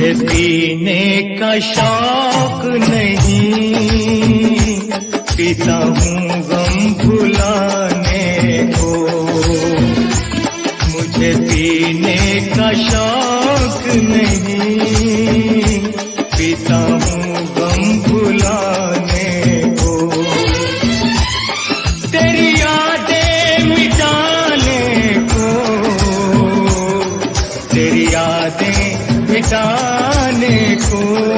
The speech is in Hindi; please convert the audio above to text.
मुझे पीने का शौक नहीं, पीता हूँ गम भुलाने को। मुझे पीने का शौक नहीं, पीता हूँ गम भुलाने को। तेरी यादें मिटाने को, तेरी यादें मिटाने को।